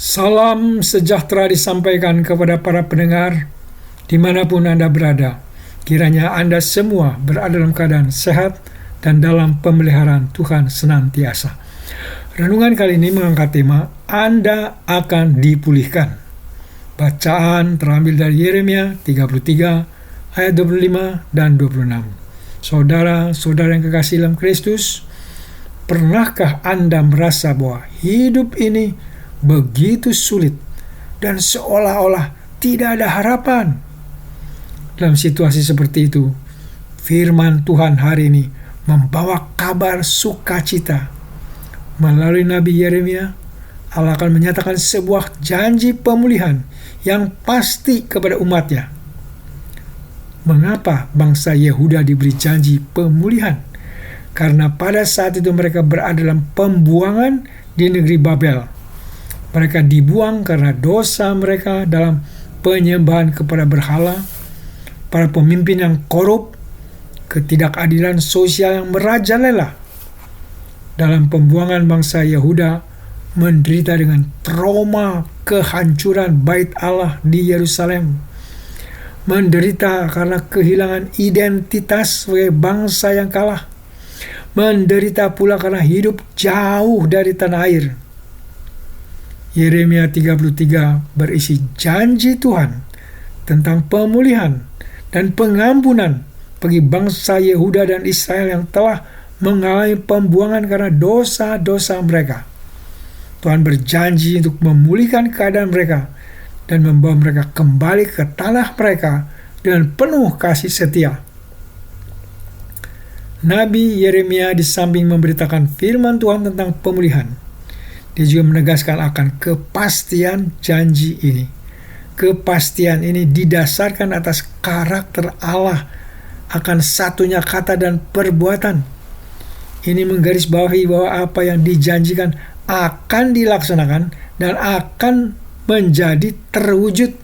Salam sejahtera disampaikan kepada para pendengar dimanapun Anda berada. Kiranya Anda semua berada dalam keadaan sehat dan dalam pemeliharaan Tuhan senantiasa. Renungan kali ini mengangkat tema Anda akan dipulihkan. Bacaan terambil dari Yeremia 33 ayat 25 dan 26. Saudara-saudara yang kekasih dalam Kristus, pernahkah Anda merasa bahwa hidup ini begitu sulit dan seolah-olah tidak ada harapan? Dalam situasi seperti itu, firman Tuhan hari ini membawa kabar sukacita. Melalui Nabi Yeremia, Allah akan menyatakan sebuah janji pemulihan yang pasti kepada umatnya. Mengapa bangsa Yehuda diberi janji pemulihan? Karena pada saat itu mereka berada dalam pembuangan di negeri Babel. Mereka dibuang karena dosa mereka dalam penyembahan kepada berhala, para pemimpin yang korup, ketidakadilan sosial yang merajalela. Dalam pembuangan bangsa Yehuda menderita dengan trauma kehancuran bait Allah di Yerusalem. Menderita karena kehilangan identitas sebagai bangsa yang kalah. Menderita pula karena hidup jauh dari tanah air. Yeremia 33 berisi janji Tuhan tentang pemulihan dan pengampunan bagi bangsa Yehuda dan Israel yang telah mengalami pembuangan karena dosa-dosa mereka. Tuhan berjanji untuk memulihkan keadaan mereka dan membawa mereka kembali ke tanah mereka dengan penuh kasih setia. Nabi Yeremia di samping memberitakan firman Tuhan tentang pemulihan, dia juga menegaskan akan kepastian janji ini. Kepastian ini didasarkan atas karakter Allah akan satunya kata dan perbuatan. Ini menggarisbawahi bahwa apa yang dijanjikan akan dilaksanakan dan akan menjadi terwujud.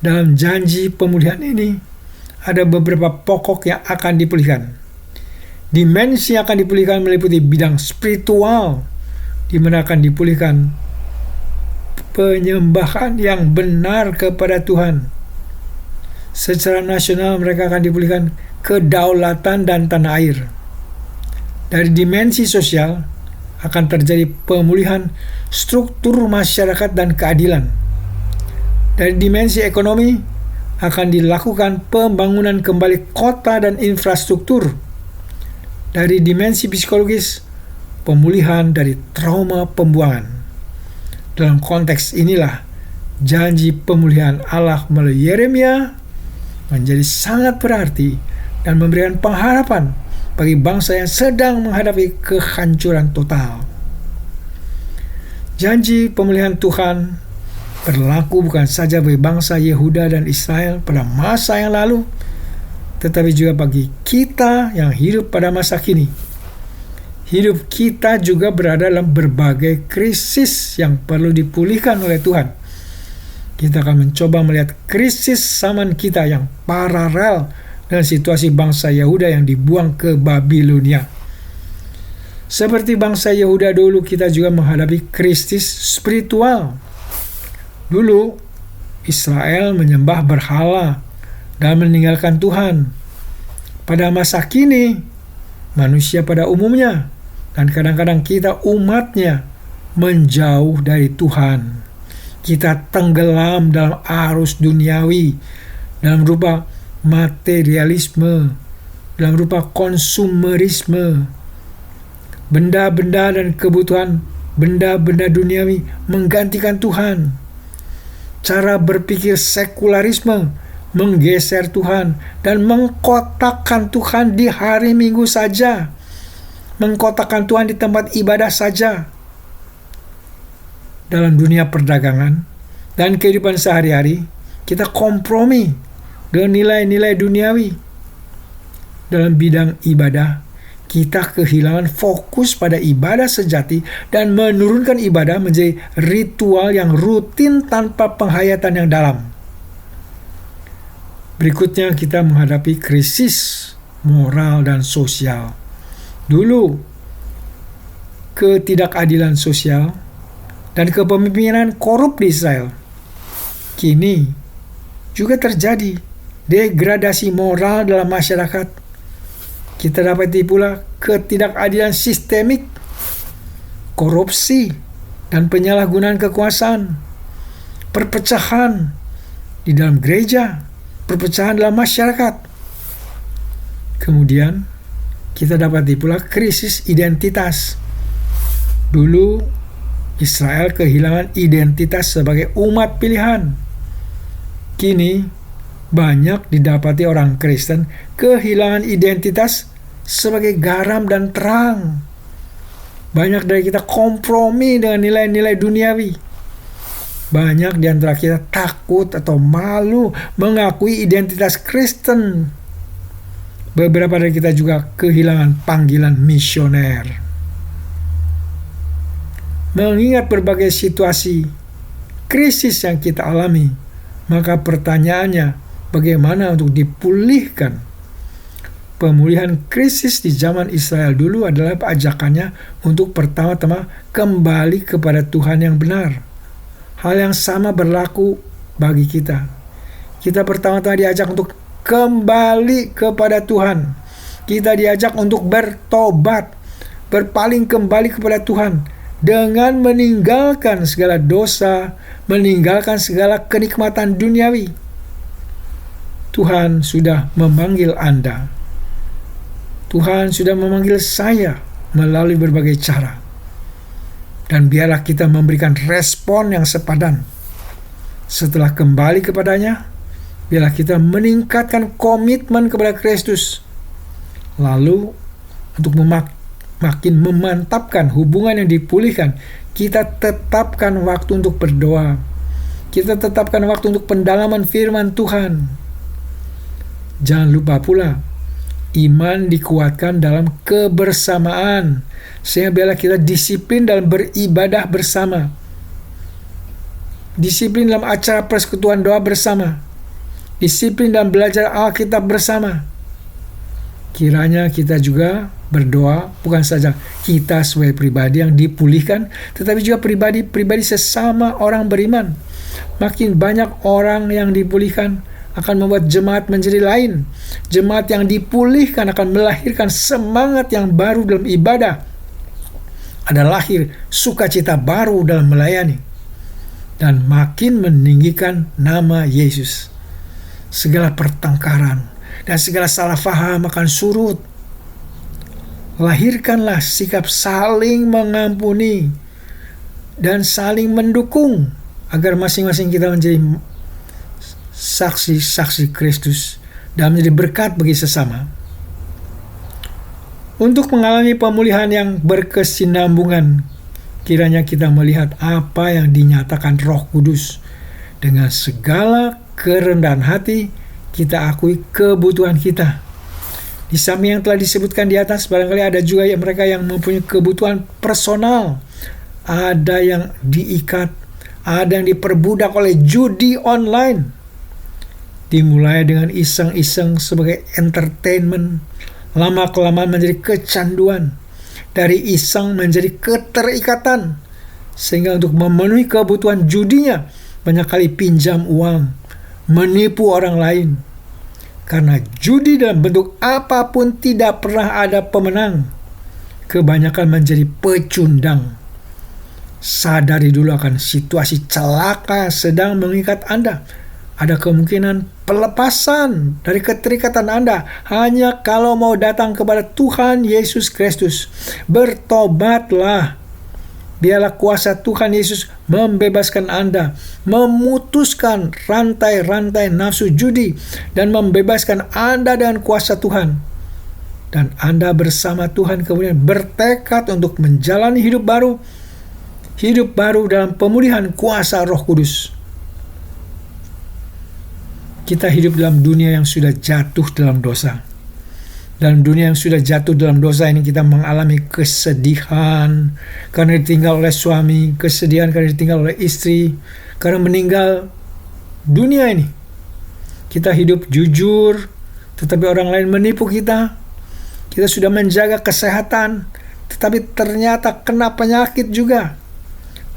Dalam janji pemulihan ini ada beberapa pokok yang akan dipulihkan. Dimensi yang akan dipulihkan meliputi bidang spiritual, di mana akan dipulihkan penyembahan yang benar kepada Tuhan. Secara nasional mereka akan dipulihkan kedaulatan dan tanah air. Dari dimensi sosial akan terjadi pemulihan struktur masyarakat dan keadilan. Dari dimensi ekonomi akan dilakukan pembangunan kembali kota dan infrastruktur. Dari dimensi psikologis, pemulihan dari trauma pembuangan. Dalam konteks inilah janji pemulihan Allah melalui Yeremia menjadi sangat berarti dan memberikan pengharapan bagi bangsa yang sedang menghadapi kehancuran total. Janji pemulihan Tuhan berlaku bukan saja bagi bangsa Yehuda dan Israel pada masa yang lalu, tetapi juga bagi kita yang hidup pada masa kini. Hidup kita juga berada dalam berbagai krisis yang perlu dipulihkan oleh Tuhan. Kita akan mencoba melihat krisis zaman kita yang paralel dengan situasi bangsa Yehuda yang dibuang ke Babilonia. Seperti bangsa Yehuda dulu, kita juga menghadapi krisis spiritual. Dulu, Israel menyembah berhala dan meninggalkan Tuhan. Pada masa kini, manusia pada umumnya dan kadang-kadang kita umatnya menjauh dari Tuhan. Kita tenggelam dalam arus duniawi, dalam rupa materialisme, dalam rupa konsumerisme. Benda-benda dan kebutuhan benda-benda duniawi menggantikan Tuhan. Cara berpikir sekularisme menggeser Tuhan dan mengkotakkan Tuhan di hari Minggu saja. Mengkotakkan Tuhan di tempat ibadah saja. Dalam dunia perdagangan dan kehidupan sehari-hari, kita kompromi dengan nilai-nilai duniawi. Dalam bidang ibadah, kita kehilangan fokus pada ibadah sejati dan menurunkan ibadah menjadi ritual yang rutin tanpa penghayatan yang dalam. Berikutnya kita menghadapi krisis moral dan sosial. Dulu, ketidakadilan sosial dan kepemimpinan korup di Israel. Kini juga terjadi degradasi moral dalam masyarakat. Kita dapati pula ketidakadilan sistemik, korupsi, dan penyalahgunaan kekuasaan, perpecahan di dalam gereja, perpecahan dalam masyarakat. Kemudian kita dapati pula krisis identitas. Dulu Israel kehilangan identitas sebagai umat pilihan. Kini banyak didapati orang Kristen kehilangan identitas sebagai garam dan terang. Banyak dari kita kompromi dengan nilai-nilai duniawi. Banyak di antara kita takut atau malu mengakui identitas Kristen. Beberapa dari kita juga kehilangan panggilan misioner. Mengingat berbagai situasi krisis yang kita alami, maka pertanyaannya, bagaimana untuk dipulihkan? Pemulihan krisis di zaman Israel dulu adalah ajakannya untuk pertama-tama kembali kepada Tuhan yang benar. Hal yang sama berlaku bagi kita. Kita pertama-tama diajak untuk kembali kepada Tuhan. Kita diajak untuk bertobat, berpaling kembali kepada Tuhan dengan meninggalkan segala dosa, meninggalkan segala kenikmatan duniawi. Tuhan sudah memanggil Anda. Tuhan sudah memanggil saya melalui berbagai cara. Dan biarlah kita memberikan respon yang sepadan. Setelah kembali kepadanya, biarlah kita meningkatkan komitmen kepada Kristus. Lalu, untuk makin memantapkan hubungan yang dipulihkan, kita tetapkan waktu untuk berdoa. Kita tetapkan waktu untuk pendalaman firman Tuhan. Jangan lupa pula, iman dikuatkan dalam kebersamaan, sehingga biarlah kita disiplin dalam beribadah bersama, disiplin dalam acara persekutuan doa bersama, disiplin dalam belajar Alkitab bersama. Kiranya kita juga berdoa, bukan saja kita sebagai pribadi yang dipulihkan, tetapi juga pribadi-pribadi sesama orang beriman. Makin banyak orang yang dipulihkan akan membuat jemaat menjadi lain. Jemaat yang dipulihkan akan melahirkan semangat yang baru dalam ibadah. Ada lahir sukacita baru dalam melayani. Dan makin meninggikan nama Yesus. Segala pertengkaran dan segala salah faham akan surut. Lahirkanlah sikap saling mengampuni dan saling mendukung, agar masing-masing kita menjadi saksi-saksi Kristus dan menjadi berkat bagi sesama. Untuk mengalami pemulihan yang berkesinambungan, kiranya kita melihat apa yang dinyatakan Roh Kudus. Dengan segala kerendahan hati, kita akui kebutuhan kita. Di samping yang telah disebutkan di atas, barangkali ada juga mereka yang mempunyai kebutuhan personal. Ada yang diikat, ada yang diperbudak oleh judi online. Dimulai dengan iseng-iseng sebagai entertainment, lama-kelamaan menjadi kecanduan, dari iseng menjadi keterikatan, sehingga untuk memenuhi kebutuhan judinya banyak kali pinjam uang, menipu orang lain. Karena judi dalam bentuk apapun tidak pernah ada pemenang, kebanyakan menjadi pecundang. Sadari dulu akan situasi celaka sedang mengikat Anda. Ada kemungkinan pelepasan dari keterikatan Anda hanya kalau mau datang kepada Tuhan Yesus Kristus. Bertobatlah. Biarlah kuasa Tuhan Yesus membebaskan Anda, memutuskan rantai-rantai nafsu judi, dan membebaskan Anda dengan kuasa Tuhan. Dan Anda bersama Tuhan kemudian bertekad untuk menjalani hidup baru dalam pemulihan kuasa Roh Kudus. Kita hidup dalam dunia yang sudah jatuh dalam dosa. Dalam dunia yang sudah jatuh dalam dosa ini, kita mengalami kesedihan karena ditinggal oleh suami, kesedihan karena ditinggal oleh istri, karena meninggal dunia ini. Kita hidup jujur, tetapi orang lain menipu kita. Kita sudah menjaga kesehatan, tetapi ternyata kena penyakit juga.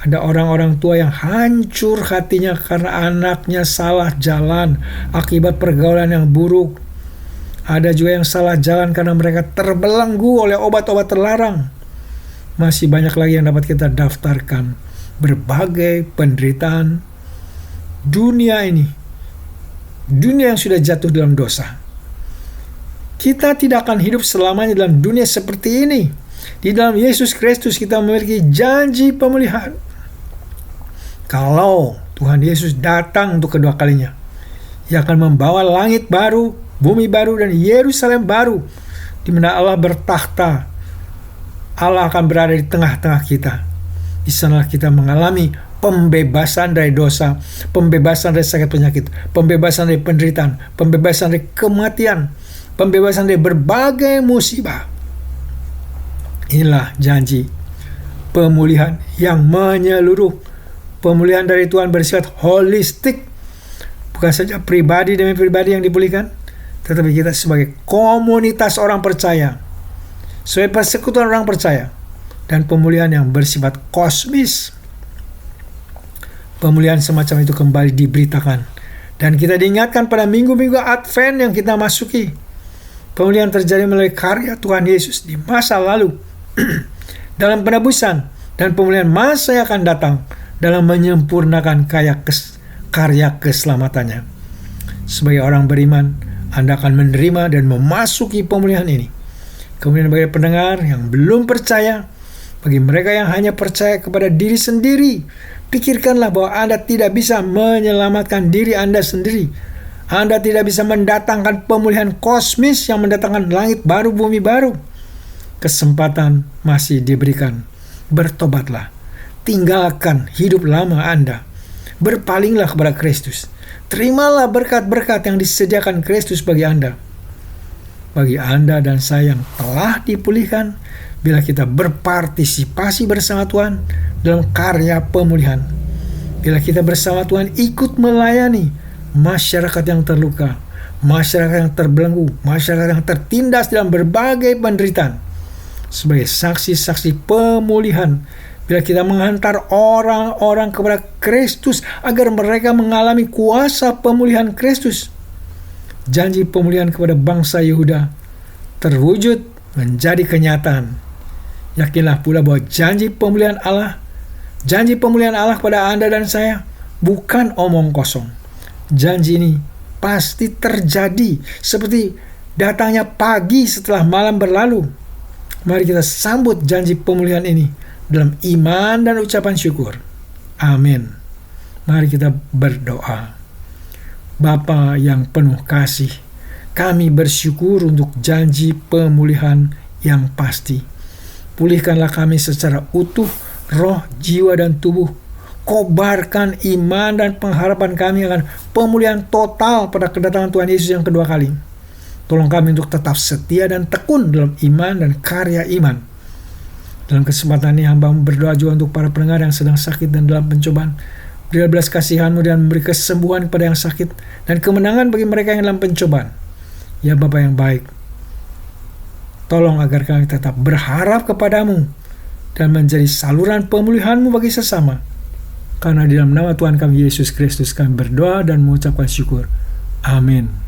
Ada orang-orang tua yang hancur hatinya karena anaknya salah jalan akibat pergaulan yang buruk. Ada juga yang salah jalan karena mereka terbelenggu oleh obat-obat terlarang. Masih banyak lagi yang dapat kita daftarkan. Berbagai penderitaan dunia ini. Dunia yang sudah jatuh dalam dosa. Kita tidak akan hidup selamanya dalam dunia seperti ini. Di dalam Yesus Kristus kita memiliki janji pemulihan. Kalau Tuhan Yesus datang untuk kedua kalinya, Ia akan membawa langit baru, bumi baru, dan Yerusalem baru, di mana Allah bertakhta. Allah akan berada di tengah-tengah kita. Di sana kita mengalami pembebasan dari dosa, pembebasan dari sakit penyakit, pembebasan dari penderitaan, pembebasan dari kematian, pembebasan dari berbagai musibah. Inilah janji pemulihan yang menyeluruh. Pemulihan dari Tuhan bersifat holistik. Bukan saja pribadi demi pribadi yang dipulihkan, tetapi kita sebagai komunitas orang percaya, sebagai persekutuan orang percaya, dan pemulihan yang bersifat kosmis. Pemulihan semacam itu kembali diberitakan, dan kita diingatkan pada minggu-minggu Advent yang kita masuki. Pemulihan terjadi melalui karya Tuhan Yesus di masa lalu, dalam penebusan, dan pemulihan masa yang akan datang dalam menyempurnakan karya keselamatannya. Sebagai orang beriman, Anda akan menerima dan memasuki pemulihan ini. Kemudian bagi pendengar yang belum percaya, bagi mereka yang hanya percaya kepada diri sendiri, pikirkanlah bahwa Anda tidak bisa menyelamatkan diri Anda sendiri. Anda tidak bisa mendatangkan pemulihan kosmis yang mendatangkan langit baru, bumi baru. Kesempatan masih diberikan. Bertobatlah. Tinggalkan hidup lama Anda. Berpalinglah kepada Kristus. Terimalah berkat-berkat yang disediakan Kristus bagi Anda. Bagi Anda dan saya yang telah dipulihkan, bila kita berpartisipasi bersama Tuhan dalam karya pemulihan. Bila kita bersama Tuhan ikut melayani masyarakat yang terluka, masyarakat yang terbelenggu, masyarakat yang tertindas dalam berbagai penderitaan. Sebagai saksi-saksi pemulihan, bila kita menghantar orang-orang kepada Kristus agar mereka mengalami kuasa pemulihan Kristus, janji pemulihan kepada bangsa Yehuda terwujud menjadi kenyataan. Yakinlah pula bahwa janji pemulihan Allah kepada Anda dan saya bukan omong kosong. Janji ini pasti terjadi seperti datangnya pagi setelah malam berlalu. Mari kita sambut janji pemulihan ini dalam iman dan ucapan syukur. Amin. Mari kita berdoa. Bapa yang penuh kasih, kami bersyukur untuk janji pemulihan yang pasti. Pulihkanlah kami secara utuh, roh, jiwa, dan tubuh. Kobarkan iman dan pengharapan kami akan pemulihan total pada kedatangan Tuhan Yesus yang kedua kali. Tolong kami untuk tetap setia dan tekun dalam iman dan karya iman. Dalam kesempatan ini hamba berdoa juga untuk para pendengar yang sedang sakit dan dalam pencobaan. Berilah belas kasihan-Mu dan memberi kesembuhan kepada yang sakit dan kemenangan bagi mereka yang dalam pencobaan. Ya Bapa yang baik, tolong agar kami tetap berharap kepadamu dan menjadi saluran pemulihan-Mu bagi sesama. Karena di dalam nama Tuhan kami Yesus Kristus kami berdoa dan mengucapkan syukur. Amin.